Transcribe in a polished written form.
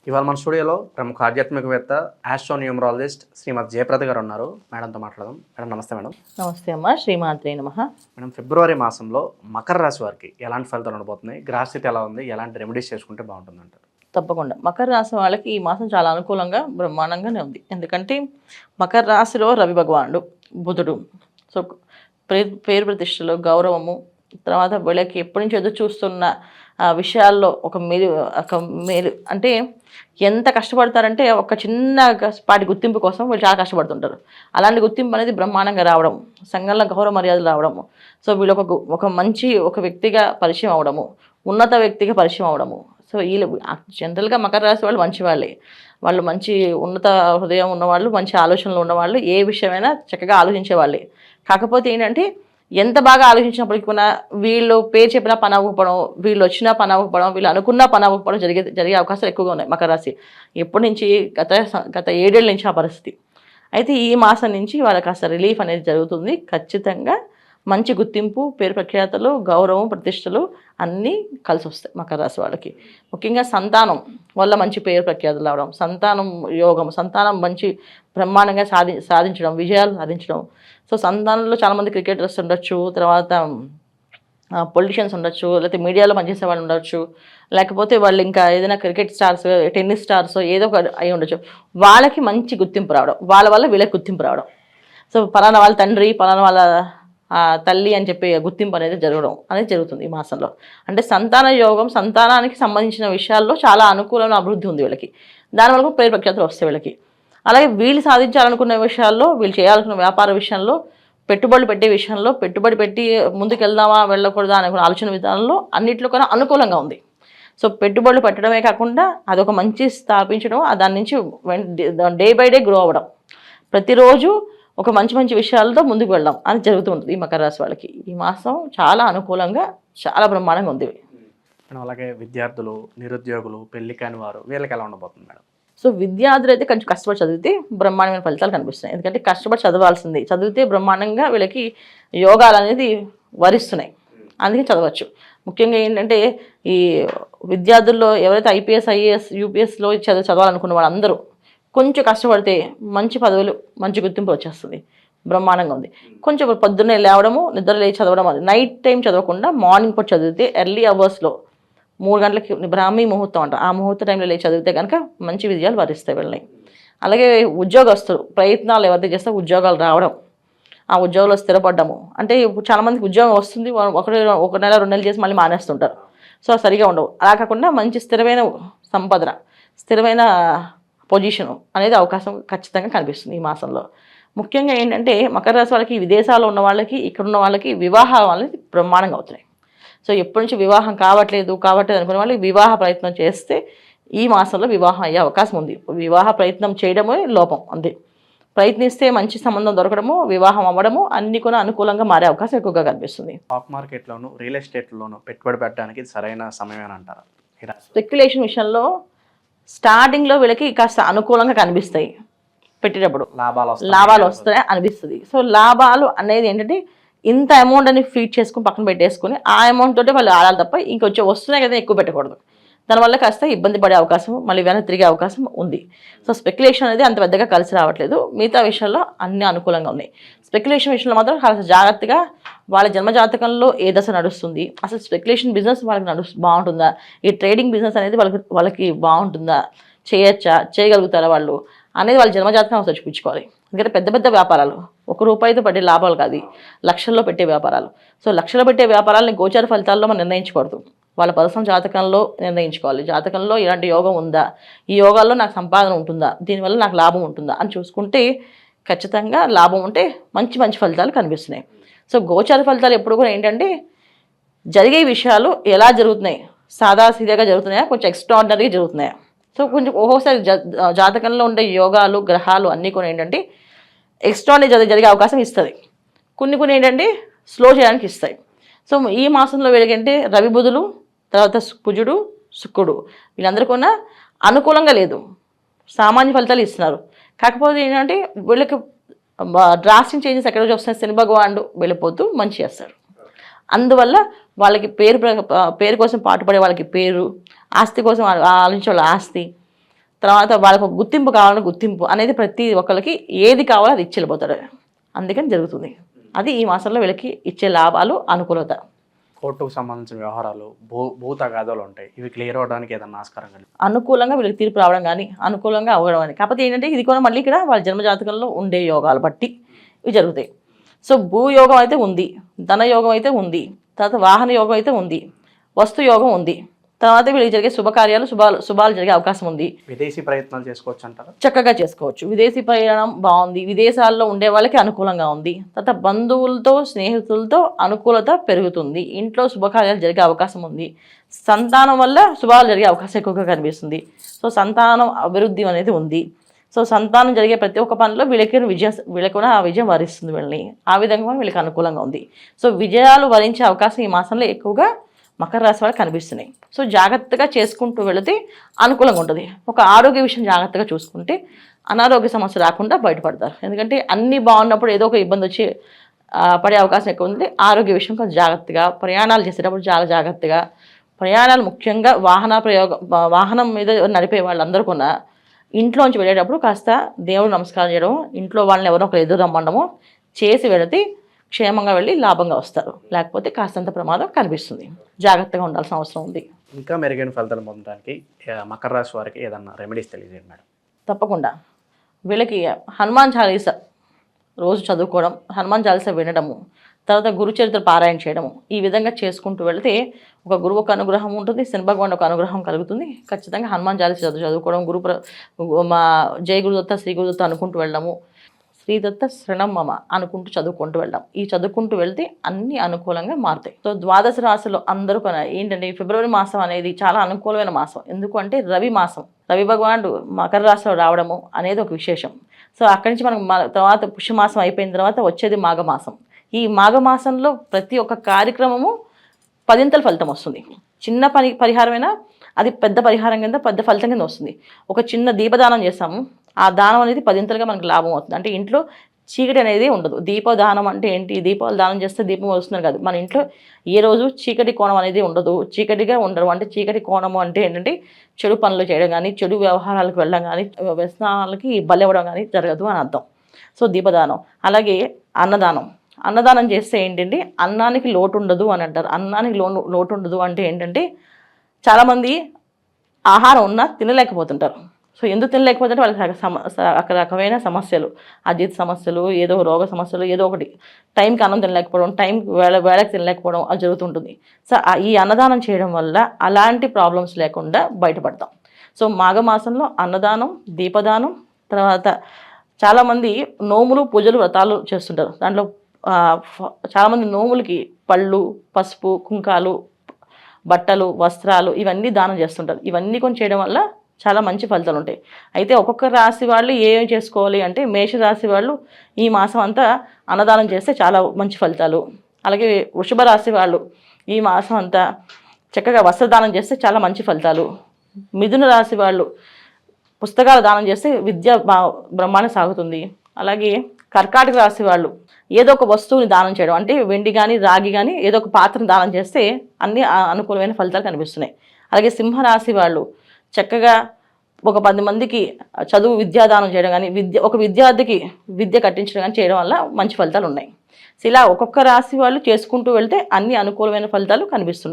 ఇవాళ మన స్టూడియోలో ప్రముఖ ఆధ్యాత్మికవేత్త ఆస్ట్రోన్యూమరాలజిస్ట్ శ్రీమతి జయప్రద గారు ఉన్నారు. మేడంతో మాట్లాడదాం. మేడం నమస్తే. మేడం నమస్తే అమ్మ. శ్రీమాత్రే నమః. మేడం, ఫిబ్రవరి మాసంలో మకర రాశి వారికి ఎలాంటి ఫలితాలు ఉండబోతున్నాయి, గ్రహస్థితి ఎలా ఉంది, ఎలాంటి రెమెడీస్ చేసుకుంటే బాగుంటుందంటారు? తప్పకుండా మకర రాశి వాళ్ళకి ఈ మాసం చాలా అనుకూలంగా బ్రహ్మాండంగానే ఉంది. ఎందుకంటే మకర రాశిలో రవి భగవానుడు, బుధుడు. సో పేరు ప్రతిష్టలు, గౌరవము, తర్వాత వీళ్ళకి ఎప్పటి నుంచి ఎదురు చూస్తున్న విషయాల్లో ఒక మేలు అంటే ఎంత కష్టపడతారంటే ఒక చిన్న పాటి గుర్తింపు కోసం వీళ్ళు చాలా కష్టపడుతుంటారు. అలాంటి గుర్తింపు అనేది బ్రహ్మాండంగా రావడం, సంఘంలో గౌరవ మర్యాదలు రావడము, సో వీళ్ళు ఒక మంచి వ్యక్తిగా పరిచయం అవడము, ఉన్నత వ్యక్తిగా పరిచయం అవడము. సో వీళ్ళు జనరల్గా మకర రాశి వాళ్ళు మంచి వాళ్ళే. వాళ్ళు మంచి ఉన్నత హృదయం ఉన్నవాళ్ళు, మంచి ఆలోచనలు ఉన్నవాళ్ళు, ఏ విషయమైనా చక్కగా ఆలోచించే వాళ్ళే. కాకపోతే ఏంటంటే ఎంత బాగా ఆలోచించినప్పటికీ కూడా వీళ్ళు పేరు చెప్పినా పని అవ్వకపోవడం, వీళ్ళు వచ్చినా పని అవ్వకపోవడం, వీళ్ళు అనుకున్నా పని అవ్వకపోవడం జరిగే అవకాశాలు ఎక్కువగా ఉన్నాయి మకర రాశి. ఎప్పటి నుంచి గత 7 ఏళ్ళ నుంచి ఆ పరిస్థితి. అయితే ఈ మాసం నుంచి వాళ్ళకి కాస్త రిలీఫ్ అనేది జరుగుతుంది. ఖచ్చితంగా మంచి గుర్తింపు, పేరు ప్రఖ్యాతలు, గౌరవం, ప్రతిష్టలు అన్నీ కలిసి వస్తాయి మకర రాశి వాళ్ళకి. ముఖ్యంగా సంతానం వల్ల మంచి పేరు ప్రఖ్యాతలు రావడం, సంతానం యోగం, సంతానం మంచి బ్రహ్మాండంగా సాధించడం, విజయాలు సాధించడం. సో సంతానంలో చాలామంది క్రికెటర్స్ ఉండొచ్చు, తర్వాత పొలిటీషియన్స్ ఉండొచ్చు, లేకపోతే మీడియాలో పనిచేసే వాళ్ళు ఉండొచ్చు, లేకపోతే వాళ్ళు ఇంకా ఏదైనా క్రికెట్ స్టార్స్, టెన్నిస్ స్టార్స్ ఏదో ఒక అయి ఉండొచ్చు. వాళ్ళకి మంచి గుర్తింపు రావడం, వాళ్ళ వల్ల వీళ్ళకి గుర్తింపు రావడం. సో పలానా వాళ్ళ తండ్రి, పలానా వాళ్ళ తల్లి అని చెప్పి గుర్తింపు అనేది జరుగుతుంది ఈ మాసంలో. అంటే సంతాన యోగం, సంతానానికి సంబంధించిన విషయాల్లో చాలా అనుకూలమైన అభివృద్ధి ఉంది వీళ్ళకి. దానివల్ల పేరు ప్రఖ్యాతులు వస్తాయి వీళ్ళకి. అలాగే వీళ్ళు సాధించాలనుకున్న విషయాల్లో, వీళ్ళు చేయాలనుకున్న వ్యాపార విషయంలో, పెట్టుబడులు పెట్టే విషయంలో, పెట్టుబడి పెట్టి ముందుకు వెళ్దామా వెళ్ళకూడదా అనుకున్న ఆలోచన విధానంలో అన్నింటిలో కూడా అనుకూలంగా ఉంది. సో పెట్టుబడులు పెట్టడమే కాకుండా అదొక మంచి స్థాపించడం, దాని నుంచి డే బై డే గ్రో అవ్వడం, ప్రతిరోజు ఒక మంచి విషయాలతో ముందుకు వెళ్ళడం అని జరుగుతూ ఉంటుంది ఈ మకర రాశి వాళ్ళకి. ఈ మాసం చాలా అనుకూలంగా, చాలా బ్రహ్మాండంగా ఉంది. అలాగే విద్యార్థులు, నిరుద్యోగులు, పెళ్లి కాని వారు వీళ్ళకి ఎలా ఉండబోతుంది మేడం? సో విద్యార్థులు అయితే కొంచెం కష్టపడి చదివితే బ్రహ్మాండమైన ఫలితాలు కనిపిస్తున్నాయి. ఎందుకంటే కష్టపడి చదవాల్సింది, చదివితే బ్రహ్మాండంగా వీళ్ళకి యోగాలు అనేది వరిస్తున్నాయి. అందుకే చదవచ్చు. ముఖ్యంగా ఏంటంటే ఈ విద్యార్థుల్లో ఎవరైతే ఐపీఎస్, ఐఏఎస్, యూపీఎస్లో చదవాలనుకున్న వాళ్ళందరూ కొంచెం కష్టపడితే మంచి పదవులు, మంచి గుర్తింపు వచ్చేస్తుంది. బ్రహ్మాండంగా ఉంది. కొంచెం పొద్దున్నే లేవడము, నిద్ర లేచి చదవడం, అది నైట్ టైం చదవకుండా మార్నింగ్ పూట చదివితే, ఎర్లీ అవర్స్లో 3 గంటలకి బ్రాహ్మీ ముహూర్తం అంట, ఆ ముహూర్త టైంలో లేచి చదివితే కనుక మంచి విజయాలు వరిస్తాయి వీళ్ళని. అలాగే ఉద్యోగస్తులు ప్రయత్నాలు ఎవరైతే చేస్తే ఉద్యోగాలు రావడం, ఆ ఉద్యోగంలో స్థిరపడ్డము. అంటే ఇప్పుడు చాలామందికి ఉద్యోగం వస్తుంది, 1 నెల 2 నెలలు చేసి మళ్ళీ మానేస్తుంటారు. సో సరిగా ఉండవు. అలా కాకుండా మంచి స్థిరమైన సంపద, స్థిరమైన పొజిషను అనేది అవకాశం ఖచ్చితంగా కనిపిస్తుంది ఈ మాసంలో. ముఖ్యంగా ఏంటంటే మకర రాశి వాళ్ళకి, విదేశాల్లో ఉన్న వాళ్ళకి, ఇక్కడ ఉన్న వాళ్ళకి వివాహాలు అనేది బ్రహ్మాండంగా అవుతున్నాయి. సో ఎప్పటి నుంచి వివాహం కావట్లేదు అనుకునే వాళ్ళకి వివాహ ప్రయత్నం చేస్తే ఈ మాసంలో వివాహం అయ్యే అవకాశం ఉంది. వివాహ ప్రయత్నం చేయడమే లోపం, అంతే. ప్రయత్నిస్తే మంచి సంబంధం దొరకడము, వివాహం అవ్వడము అన్ని కూడా అనుకూలంగా మారే అవకాశం ఎక్కువగా కనిపిస్తుంది. స్టాక్ మార్కెట్లోను, రియల్ ఎస్టేట్లోను పెట్టుబడి పెట్టడానికి సరైన సమయం అంటారా? స్పెక్యులేషన్ విషయంలో స్టార్టింగ్లో వీళ్ళకి కాస్త అనుకూలంగా కనిపిస్తాయి. పెట్టేటప్పుడు లాభాలు వస్తాయి అనిపిస్తుంది. సో లాభాలు అనేది ఏంటంటే ఇంత అమౌంట్ అని ఫీడ్ చేసుకుని పక్కన పెట్టేసుకుని ఆ అమౌంట్ తోటి వాళ్ళు ఆడాలి తప్ప ఇంకొంచెం వస్తున్నాయి కదా ఎక్కువ పెట్టకూడదు. దానివల్ల కాస్త ఇబ్బంది పడే అవకాశం, మళ్ళీ వెనక్కి తిరిగే అవకాశం ఉంది. సో స్పెక్యులేషన్ అనేది అంత పెద్దగా కలిసి రావట్లేదు. మిగతా విషయాల్లో అన్ని అనుకూలంగా ఉన్నాయి. స్పెక్యులేషన్ విషయంలో మాత్రం కాస్త జాగ్రత్తగా, వాళ్ళ జన్మజాతకంలో ఏ దశ నడుస్తుంది, అసలు స్పెక్యులేషన్ బిజినెస్ వాళ్ళకి బాగుంటుందా, ఈ ట్రేడింగ్ బిజినెస్ అనేది వాళ్ళకి బాగుంటుందా, చేయగలుగుతారా వాళ్ళు అనేది వాళ్ళ జన్మజాతకం ఒకసారి చూపించుకోవాలి. ఎందుకంటే పెద్ద వ్యాపారాలు 1 రూపాయితో పడే లాభాలు కాదు, లక్షల్లో పెట్టే వ్యాపారాలు. సో లక్షల్లో పెట్టే వ్యాపారాలని గోచార ఫలితాల్లో మనం నిర్ణయించకూడదు, వాళ్ళ పర్సనల్ జాతకంలో నిర్ణయించుకోవాలి. జాతకంలో ఇలాంటి యోగం ఉందా, ఈ యోగాల్లో నాకు సంపాదన ఉంటుందా, దీనివల్ల నాకు లాభం ఉంటుందా అని చూసుకుంటే ఖచ్చితంగా లాభం ఉంటే మంచి ఫలితాలు కనిపిస్తున్నాయి. సో గోచార ఫలితాలు ఎప్పుడు కూడా ఏంటంటే జరిగే విషయాలు ఎలా జరుగుతున్నాయి, సాదాసీదాగా జరుగుతున్నాయా, కొంచెం ఎక్స్ట్రాడినరీగా జరుగుతున్నాయా. సో కొంచెం ఒక్కొక్కసారి జాతకంలో ఉండే యోగాలు, గ్రహాలు అన్నీ కూడా ఏంటంటే ఎక్స్ట్రాడినరీ జరిగే అవకాశం ఇస్తుంది. కొన్ని ఏంటంటే స్లో చేయడానికి ఇస్తాయి. సో ఈ మాసంలో వీళ్ళకంటే రవి, బుధులు, తర్వాత కుజుడు, శుక్రుడు వీళ్ళందరూ కూడా అనుకూలంగా లేదు, సామాన్య ఫలితాలు ఇస్తున్నారు. కాకపోతే ఏంటంటే వీళ్ళకి డ్రాస్టింగ్ చేంజెస్ ఎక్కడ వస్తున్నాయి, శని భగవానుడు వెళ్ళిపోతూ మంచి చేస్తారు. అందువల్ల వాళ్ళకి పేరు కోసం పాటుపడే వాళ్ళకి పేరు, ఆస్తి కోసం ఆలోచించే వాళ్ళ ఆస్తి, తర్వాత వాళ్ళకు ఒక గుర్తింపు కావాలని గుర్తింపు అనేది ప్రతి ఒక్కరికి ఏది కావాలో అది ఇచ్చి వెళ్ళిపోతాడు. అందుకని జరుగుతుంది. అది ఈ మాసంలో వీళ్ళకి ఇచ్చే లాభాలు, అనుకూలత. కోర్టుకు సంబంధించిన వ్యవహారాలు, భూ తగాదాలు ఉంటాయి. ఇవి క్లియర్ అవడానికి ఏదన్నా ఆస్కారం కలిగి అనుకూలంగా వీళ్ళకి తీర్పు రావడం కానీ, అనుకూలంగా అవ్వడం కానీ. కాకపోతే ఏంటంటే ఇది కూడా మళ్ళీ ఇక్కడ వాళ్ళ జన్మజాతకంలో ఉండే యోగాలు బట్టి ఇవి జరుగుతాయి. సో భూయోగం అయితే ఉంది, ధనయోగం అయితే ఉంది, తర్వాత వాహన యోగం అయితే ఉంది, వస్తు యోగం ఉంది. తర్వాత వీళ్ళకి జరిగే శుభకార్యాలు, శుభాలు జరిగే అవకాశం ఉంది. విదేశీ ప్రయత్నాలు చేసుకోవచ్చు అంటారా? చక్కగా చేసుకోవచ్చు. విదేశీ ప్రయాణం బాగుంది, విదేశాల్లో ఉండే వాళ్ళకి అనుకూలంగా ఉంది. తర్వాత బంధువులతో, స్నేహితులతో అనుకూలత పెరుగుతుంది. ఇంట్లో శుభకార్యాలు జరిగే అవకాశం ఉంది. సంతానం వల్ల శుభాలు జరిగే అవకాశం ఎక్కువగా కనిపిస్తుంది. సో సంతానం అభివృద్ధి అనేది ఉంది. సో సంతానం జరిగే ప్రతి ఒక్క పనిలో వీళ్ళకి ఆ విజయం వరిస్తుంది వీళ్ళని. ఆ విధంగా వీళ్ళకి అనుకూలంగా ఉంది. సో విజయాలు వరించే అవకాశం ఈ మాసంలో ఎక్కువగా మకర రాశి వాళ్ళకి కనిపిస్తున్నాయి. సో జాగ్రత్తగా చేసుకుంటూ వెళితే అనుకూలంగా ఉంటుంది. ఒక ఆరోగ్య విషయం జాగ్రత్తగా చూసుకుంటే అనారోగ్య సమస్య రాకుండా బయటపడతారు. ఎందుకంటే అన్నీ బాగున్నప్పుడు ఏదో ఒక ఇబ్బంది వచ్చి పడే అవకాశం ఎక్కువ ఉంది. ఆరోగ్య విషయం కొంచెం జాగ్రత్తగా, ప్రయాణాలు చేసేటప్పుడు చాలా జాగ్రత్తగా, ప్రయాణాలు ముఖ్యంగా వాహనం మీద నడిపే వాళ్ళందరూ కూడా ఇంట్లోంచి వెళ్ళేటప్పుడు కాస్త దేవుడు నమస్కారం చేయడం, ఇంట్లో వాళ్ళని ఎవరో ఒకరు ఎదురు రమ్మడము చేసి వెళితే క్షేమంగా వెళ్ళి లాభంగా వస్తారు. లేకపోతే కాస్తంత ప్రమాదం కనిపిస్తుంది. జాగ్రత్తగా ఉండాల్సిన అవసరం ఉంది. ఇంకా మెరుగైన ఫలితాలు పొందడానికి మకర రాశి వారికి ఏదన్నా రెమెడీస్ తెలియజేయండి మేడం. తప్పకుండా వీళ్ళకి హనుమాన్ చాలీసా రోజు చదువుకోవడం, హనుమాన్ చాలీసా వినడము, తర్వాత గురుచరిత్ర పారాయణ చేయడము, ఈ విధంగా చేసుకుంటూ వెళితే ఒక గురువు ఒక అనుగ్రహం ఉంటుంది, శని భగవాన్ ఒక అనుగ్రహం కలుగుతుంది. ఖచ్చితంగా హనుమాన్ చాలీసా చదువుకోవడం, జై గురుదత్త, శ్రీ గురుదత్త అనుకుంటూ వెళ్ళడము, శ్రీదత్త శరణం మమ అనుకుంటూ చదువుకుంటూ వెళ్దాం. ఈ చదువుకుంటూ వెళ్తే అన్ని అనుకూలంగా మారుతాయి. సో ద్వాదశ రాశులు అందరూ కూడా ఏంటంటే ఫిబ్రవరి మాసం అనేది చాలా అనుకూలమైన మాసం. ఎందుకంటే రవి మాసం, రవి భగవానుడు మకర రాశిలో రావడము అనేది ఒక విశేషం. సో అక్కడి నుంచి మనం తర్వాత పుష్యమాసం అయిపోయిన తర్వాత వచ్చేది మాఘమాసం. ఈ మాఘమాసంలో ప్రతి ఒక్క కార్యక్రమము 10ంతల ఫలితం వస్తుంది. చిన్న పరిహారమైనా అది పెద్ద పరిహారం కింద, పెద్ద ఫలితం కింద వస్తుంది. ఒక చిన్న దీపదానం చేస్తాము, ఆ దానం అనేది 10ంతలుగా మనకు లాభం అవుతుంది. అంటే ఇంట్లో చీకటి అనేది ఉండదు. దీపదానం అంటే ఏంటి? దీపాలు దానం చేస్తే దీపం వస్తున్నారు కాదు. మన ఇంట్లో ఏ రోజు చీకటి కోణం అనేది ఉండదు, చీకటిగా ఉండరు. అంటే చీకటి కోణము అంటే ఏంటంటే చెడు పనులు చేయడం కానీ, చెడు వ్యవహారాలకు వెళ్ళడం కానీ, వ్యసనాలకి బలివ్వడం కానీ జరగదు అని అర్థం. సో దీపదానం. అలాగే అన్నదానం చేస్తే ఏంటంటే అన్నానికి లోటు ఉండదు అని అంటారు. అన్నానికి లోటు ఉండదు అంటే ఏంటంటే చాలామంది ఆహారం ఉన్నా తినలేకపోతుంటారు. సో ఎందుకు తినలేకపోతే వాళ్ళకి రకరకమైన సమస్యలు, అజీత సమస్యలు, ఏదో రోగ సమస్యలు, ఏదో ఒకటి టైంకి అన్నం తినలేకపోవడం, టైంకి వేళకి తినలేకపోవడం అది జరుగుతుంటుంది. సో ఈ అన్నదానం చేయడం వల్ల అలాంటి ప్రాబ్లమ్స్ లేకుండా బయటపడతాం. సో మాఘమాసంలో అన్నదానం, దీపదానం, తర్వాత చాలామంది నోములు, పూజలు, వ్రతాలు చేస్తుంటారు. దాంట్లో చాలామంది నోములకి పళ్ళు, పసుపు, కుంకాలు, బట్టలు, వస్త్రాలు ఇవన్నీ దానం చేస్తుంటారు. ఇవన్నీ కొన్ని చేయడం వల్ల చాలా మంచి ఫలితాలు ఉంటాయి. అయితే ఒక్కొక్క రాశి వాళ్ళు ఏం చేసుకోవాలి అంటే మేషరాశి వాళ్ళు ఈ మాసం అంతా అన్నదానం చేస్తే చాలా మంచి ఫలితాలు. అలాగే వృషభ రాశి వాళ్ళు ఈ మాసం అంతా చక్కగా వస్త్రదానం చేస్తే చాలా మంచి ఫలితాలు. మిథున రాశి వాళ్ళు పుస్తకాలు దానం చేస్తే విద్య బ్రహ్మాండం సాగుతుంది. అలాగే కర్కాటక రాశి వాళ్ళు ఏదో ఒక వస్తువుని దానం చేయడం, అంటే వెండి కానీ రాగి కానీ ఏదో ఒక పాత్రను దానం చేస్తే అన్ని అనుకూలమైన ఫలితాలు కనిపిస్తున్నాయి. అలాగే సింహరాశి వాళ్ళు చక్కగా ఒక 10 మందికి చదువు విద్యాదానం చేయడం కానీ, ఒక విద్యార్థికి విద్య కట్టించడం కానీ చేయడం వల్ల మంచి ఫలితాలు ఉన్నాయి. ఇలా ఒక్కొక్క రాశి వాళ్ళు చేసుకుంటూ వెళ్తే అన్ని అనుకూలమైన ఫలితాలు కనిపిస్తున్నాయి.